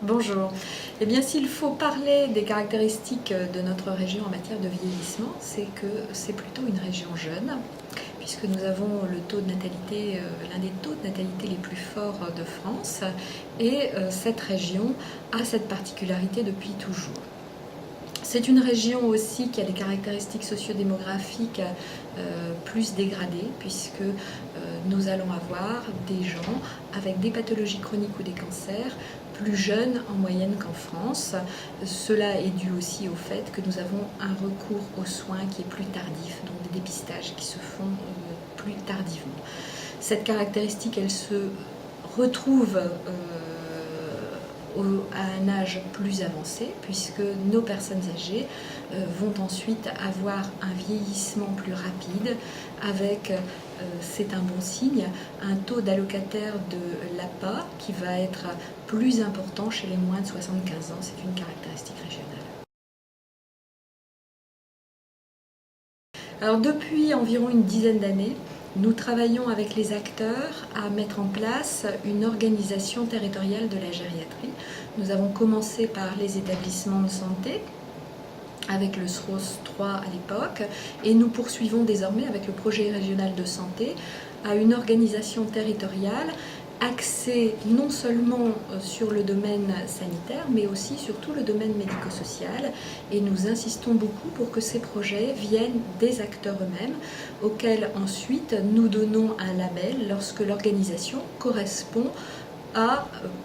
Bonjour. Eh bien, s'il faut parler des caractéristiques de notre région en matière de vieillissement, c'est que c'est plutôt une région jeune, puisque nous avons le taux de natalité, l'un des taux de natalité les plus forts de France, et cette région a cette particularité depuis toujours. C'est une région aussi qui a des caractéristiques sociodémographiques plus dégradées, puisque nous allons avoir des gens avec des pathologies chroniques ou des cancers plus jeunes en moyenne qu'en France. Cela est dû aussi au fait que nous avons un recours aux soins qui est plus tardif, donc des dépistages qui se font plus tardivement. Cette caractéristique, elle se retrouve à un âge plus avancé, puisque nos personnes âgées vont ensuite avoir un vieillissement plus rapide avec, c'est un bon signe, un taux d'allocataires de l'APA qui va être plus important chez les moins de 75 ans. C'est une caractéristique régionale. Alors depuis environ une dizaine d'années, nous travaillons avec les acteurs à mettre en place une organisation territoriale de la gériatrie. Nous avons commencé par les établissements de santé, avec le SROS 3 à l'époque, et nous poursuivons désormais avec le projet régional de santé à une organisation territoriale axée non seulement sur le domaine sanitaire, mais aussi sur tout le domaine médico-social. Et nous insistons beaucoup pour que ces projets viennent des acteurs eux-mêmes, auxquels ensuite nous donnons un label lorsque l'organisation correspond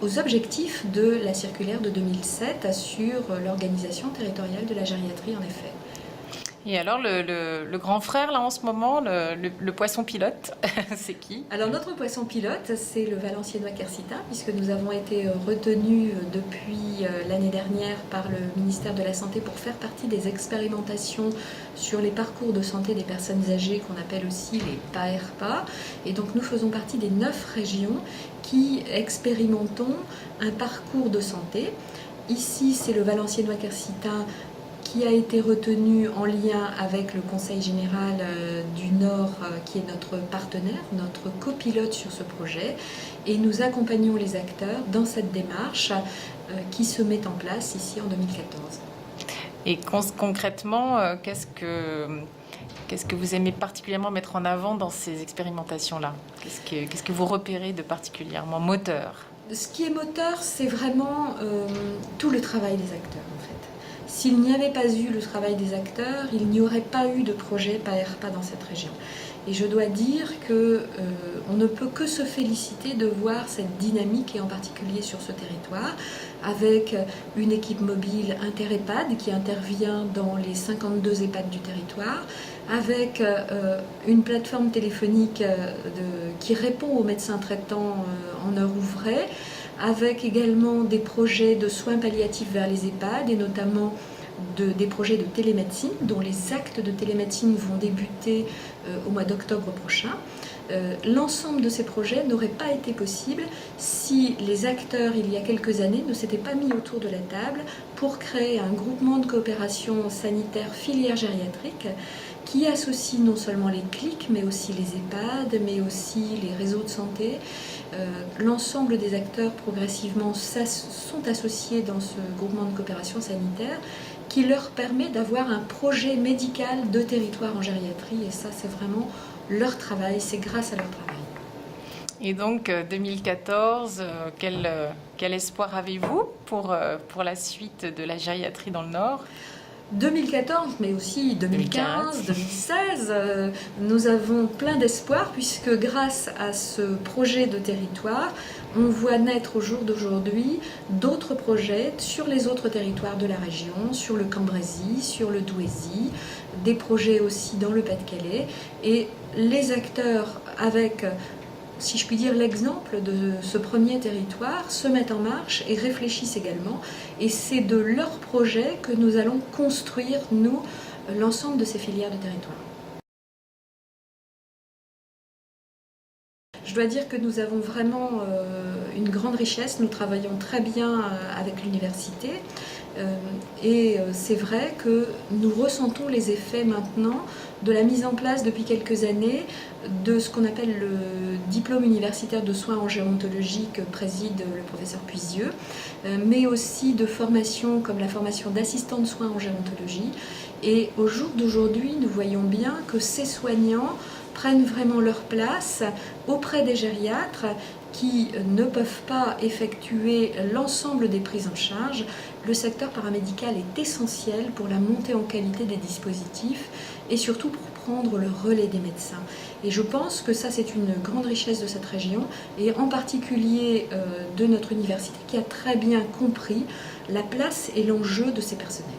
aux objectifs de la circulaire de 2007 sur l'organisation territoriale de la gériatrie, en effet. Et alors, le grand frère, là, en ce moment, le poisson pilote, c'est qui? Alors, notre poisson pilote, c'est le Valenciennois quercitain, puisque nous avons été retenus depuis l'année dernière par le ministère de la Santé pour faire partie des expérimentations sur les parcours de santé des personnes âgées, qu'on appelle aussi les PAERPA. Et donc, nous faisons partie des 9 régions qui expérimentons un parcours de santé. Ici, c'est le Valenciennois quercitain qui a été retenu en lien avec le Conseil général du Nord, qui est notre partenaire, notre copilote sur ce projet. Et nous accompagnons les acteurs dans cette démarche qui se met en place ici en 2014. Et concrètement, qu'est-ce que vous aimez particulièrement mettre en avant dans ces expérimentations-là? Qu'est-ce que vous repérez de particulièrement moteur? Ce qui est moteur, c'est vraiment tout le travail des acteurs, en fait. S'il n'y avait pas eu le travail des acteurs, il n'y aurait pas eu de projet PAERPA dans cette région. Et je dois dire qu'on ne peut que se féliciter de voir cette dynamique, et en particulier sur ce territoire, avec une équipe mobile inter-EHPAD qui intervient dans les 52 EHPAD du territoire, avec une plateforme téléphonique qui répond aux médecins traitants en heure ouvrée, avec également des projets de soins palliatifs vers les EHPAD et notamment des projets de télémédecine dont les actes de télémédecine vont débuter au mois d'octobre prochain. L'ensemble de ces projets n'aurait pas été possible si les acteurs, il y a quelques années, ne s'étaient pas mis autour de la table pour créer un groupement de coopération sanitaire filière gériatrique qui associe non seulement les clics, mais aussi les EHPAD, mais aussi les réseaux de santé. L'ensemble des acteurs progressivement sont associés dans ce groupement de coopération sanitaire qui leur permet d'avoir un projet médical de territoire en gériatrie, et ça c'est vraiment leur travail, c'est grâce à leur travail. Et donc 2014, quel espoir avez-vous pour la suite de la gériatrie dans le Nord? 2014, mais aussi 2015, 2016, nous avons plein d'espoir puisque grâce à ce projet de territoire, on voit naître au jour d'aujourd'hui d'autres projets sur les autres territoires de la région, sur le Cambrésis, sur le Douaisis, des projets aussi dans le Pas-de-Calais, et les acteurs avec, si je puis dire, l'exemple de ce premier territoire se mettent en marche et réfléchissent également. Et c'est de leur projet que nous allons construire, nous, l'ensemble de ces filières de territoire. Je dois dire que nous avons vraiment une grande richesse. Nous travaillons très bien avec l'université. Et c'est vrai que nous ressentons les effets maintenant de la mise en place depuis quelques années de ce qu'on appelle le diplôme universitaire de soins en gérontologie que préside le professeur Puisieux, mais aussi de formations comme la formation d'assistant de soins en gérontologie. Et au jour d'aujourd'hui, nous voyons bien que ces soignants prennent vraiment leur place auprès des gériatres qui ne peuvent pas effectuer l'ensemble des prises en charge. Le secteur paramédical est essentiel pour la montée en qualité des dispositifs et surtout pour prendre le relais des médecins. Et je pense que ça, c'est une grande richesse de cette région et en particulier de notre université qui a très bien compris la place et l'enjeu de ces personnels.